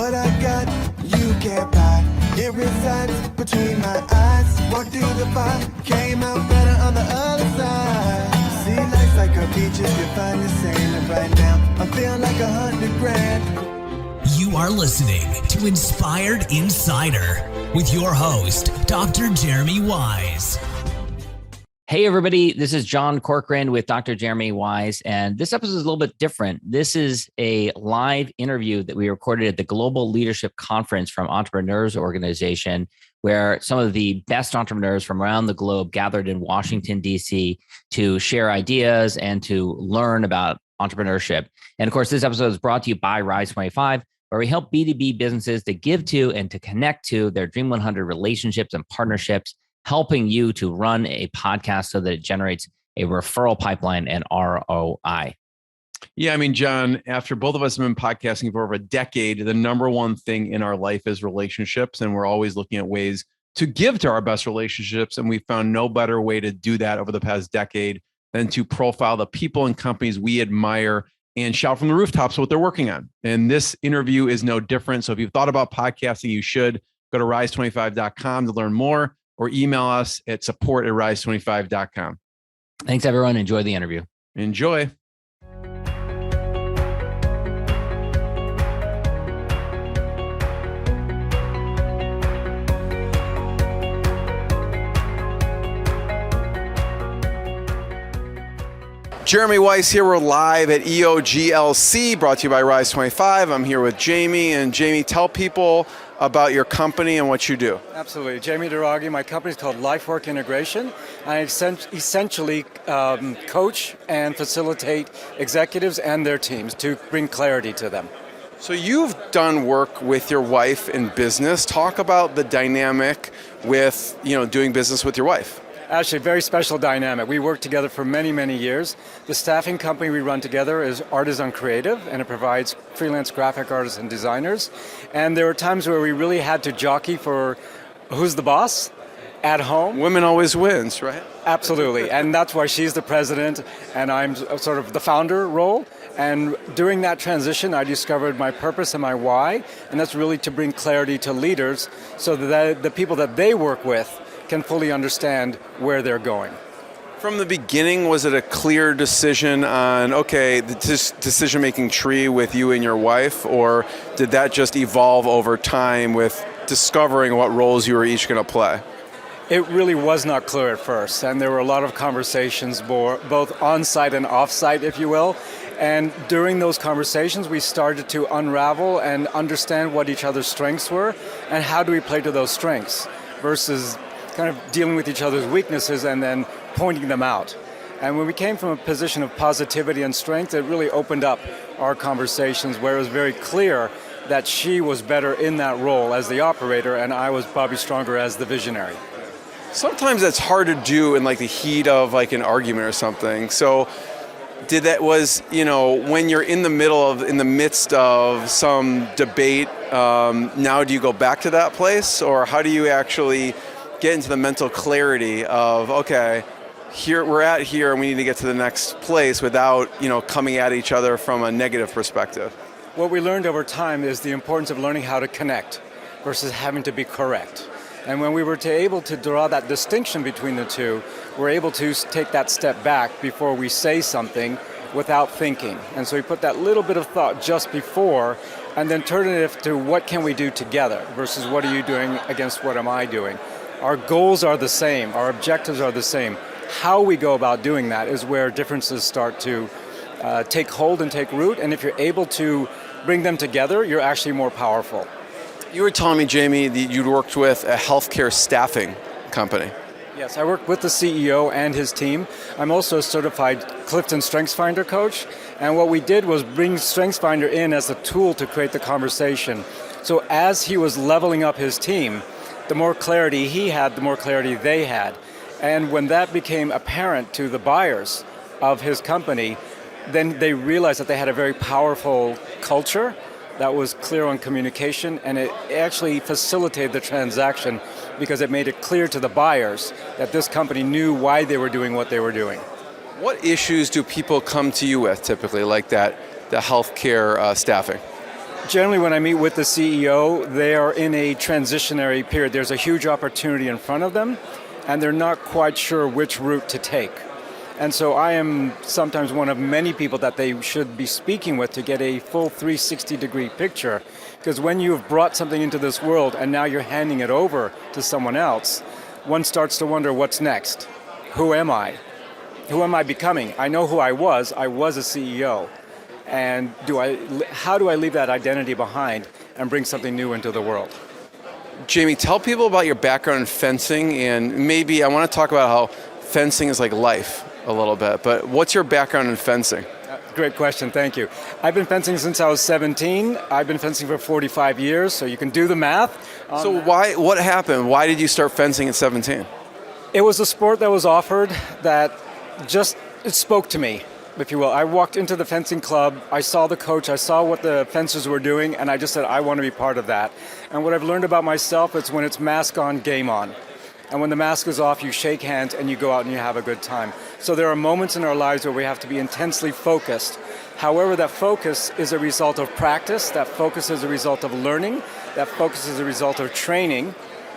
What I got, you can't buy. It resides between my eyes. Walked through the fire, came out better on the other side. See, life's like a beach if you find the sand. And right now, I'm feeling like 100 grand. You are listening to Inspired Insider with your host, Dr. Jeremy Weisz. Hey, everybody. This is John Corcoran with Dr. Jeremy Weisz, and this episode is a little bit different. This is a live interview that we recorded at the Global Leadership Conference from Entrepreneurs Organization, where some of the best entrepreneurs from around the globe gathered in Washington, D.C. to share ideas and to learn about entrepreneurship. And of course, this episode is brought to you by Rise 25, where we help B2B businesses to give to and to connect to their Dream 100 relationships and partnerships, helping you to run a podcast so that it generates a referral pipeline and ROI. Yeah, I mean, John, after both of us have been podcasting for over a decade, the number one thing in our life is relationships. And we're always looking at ways to give to our best relationships. And we found no better way to do that over the past decade than to profile the people and companies we admire and shout from the rooftops what they're working on. And this interview is no different. So if you've thought about podcasting, you should go to rise25.com to learn more, or email us at support@rise25.com. Thanks, everyone. Enjoy the interview. Enjoy. Jeremy Weisz here. We're live at EOGLC, brought to you by Rise 25. I'm here with Jamie. And Jamie, tell people about your company and what you do. Absolutely. Jamie Douraghy. My company is called LifeWork Integration. I essentially coach and facilitate executives and their teams to bring clarity to them. So you've done work with your wife in business. Talk about the dynamic with, doing business with your wife. Actually, very special dynamic. We worked together for many, many years. The staffing company we run together is Artisan Creative, and it provides freelance graphic artists and designers. And there were times where we really had to jockey for who's the boss at home. Women always wins, right? Absolutely. And that's why she's the president and I'm sort of the founder role. And during that transition, I discovered my purpose and my why. And that's really to bring clarity to leaders so that the people that they work with can fully understand where they're going. From the beginning, was it a clear decision on, the decision-making tree with you and your wife, or did that just evolve over time with discovering what roles you were each going to play? It really was not clear at first, and there were a lot of conversations, both on-site and off-site, if you will. And during those conversations, we started to unravel and understand what each other's strengths were, and how do we play to those strengths, versus kind of dealing with each other's weaknesses and then pointing them out. And when we came from a position of positivity and strength, it really opened up our conversations where it was very clear that she was better in that role as the operator and I was probably stronger as the visionary. Sometimes that's hard to do in the heat of an argument or something. So when you're in the midst of some debate, now do you go back to that place, or how do you actually get into the mental clarity of, here we're at here and we need to get to the next place without, coming at each other from a negative perspective? What we learned over time is the importance of learning how to connect versus having to be correct. And when we were able to draw that distinction between the two, we're able to take that step back before we say something without thinking. And so we put that little bit of thought just before and then turn it to what can we do together versus what are you doing against what am I doing. Our goals are the same, our objectives are the same. How we go about doing that is where differences start to take hold and take root, and if you're able to bring them together, you're actually more powerful. You were telling me, Jamie, that you'd worked with a healthcare staffing company. Yes, I work with the CEO and his team. I'm also a certified Clifton StrengthsFinder coach, and what we did was bring StrengthsFinder in as a tool to create the conversation. So as he was leveling up his team, the more clarity he had, the more clarity they had. And when that became apparent to the buyers of his company, then they realized that they had a very powerful culture that was clear on communication, and it actually facilitated the transaction because it made it clear to the buyers that this company knew why they were doing what they were doing. What issues do people come to you with typically, like that, the healthcare staffing? Generally, when I meet with the CEO, they are in a transitionary period. There's a huge opportunity in front of them, and they're not quite sure which route to take. And so I am sometimes one of many people that they should be speaking with to get a full 360-degree picture. Because when you've brought something into this world and now you're handing it over to someone else, one starts to wonder what's next. Who am I? Who am I becoming? I know who I was. I was a CEO. And how do I leave that identity behind and bring something new into the world? Jamie, tell people about your background in fencing, and maybe I want to talk about how fencing is like life a little bit, but what's your background in fencing? Great question, thank you. I've been fencing since I was 17. I've been fencing for 45 years, so you can do the math. So what happened? Why did you start fencing at 17? It was a sport that was offered that it spoke to me, if you will. I walked into the fencing club, I saw the coach, I saw what the fencers were doing, and I just said, I want to be part of that. And what I've learned about myself is when it's mask on, game on. And when the mask is off, you shake hands and you go out and you have a good time. So there are moments in our lives where we have to be intensely focused. However, that focus is a result of practice, that focus is a result of learning, that focus is a result of training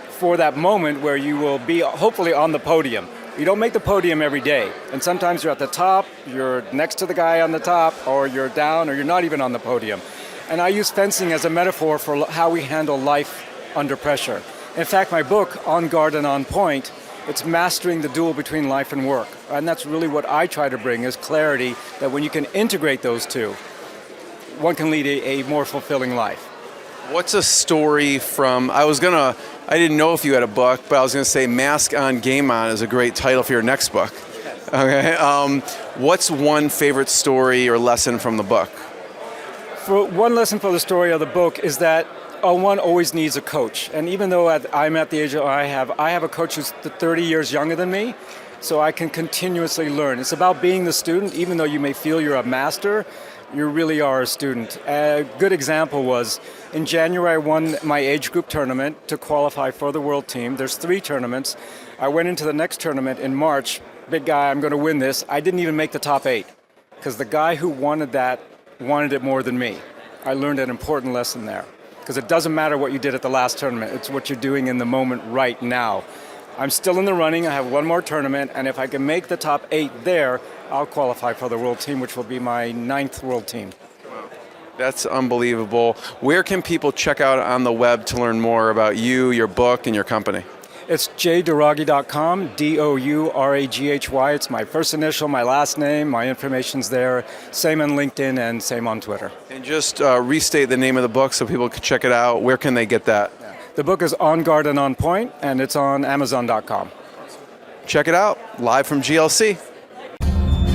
for that moment where you will be hopefully on the podium. You don't make the podium every day. And sometimes you're at the top, you're next to the guy on the top, or you're down, or you're not even on the podium. And I use fencing as a metaphor for how we handle life under pressure. In fact, my book, On Guard and On Point, it's mastering the duel between life and work. And that's really what I try to bring, is clarity that when you can integrate those two, one can lead a more fulfilling life. What's a story from, I didn't know if you had a book, but I was going to say Mask on, Game On is a great title for your next book. Okay. What's one favorite story or lesson from the book? For one lesson for the story of the book is that one always needs a coach. And even though I'm at the age that I have a coach who's 30 years younger than me, so I can continuously learn. It's about being the student. Even though you may feel you're a master, you really are a student. A good example was, in January I won my age group tournament to qualify for the world team. There's 3 tournaments. I went into the next tournament in March. Big guy, I'm going to win this. I didn't even make the top 8 because the guy who wanted that wanted it more than me. I learned an important lesson there. Because it doesn't matter what you did at the last tournament, it's what you're doing in the moment right now. I'm still in the running, I have one more tournament, and if I can make the top 8 there, I'll qualify for the world team, which will be my 9th world team. Wow. That's unbelievable. Where can people check out on the web to learn more about you, your book, and your company? It's jdouraghy.com, Douraghy. It's my first initial, my last name, my information's there. Same on LinkedIn and same on Twitter. And just restate the name of the book so people can check it out. Where can they get that? The book is On Guard and On Point, and it's on Amazon.com. Check it out, live from GLC.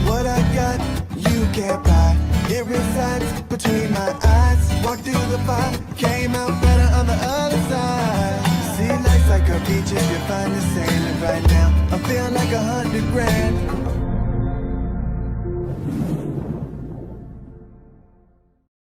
What I got, you can't buy. It resides between my eyes. Walked through the fire, came out better on the other side. See, life's like a beach if you find the sailing right now. I'm feeling like 100 grand.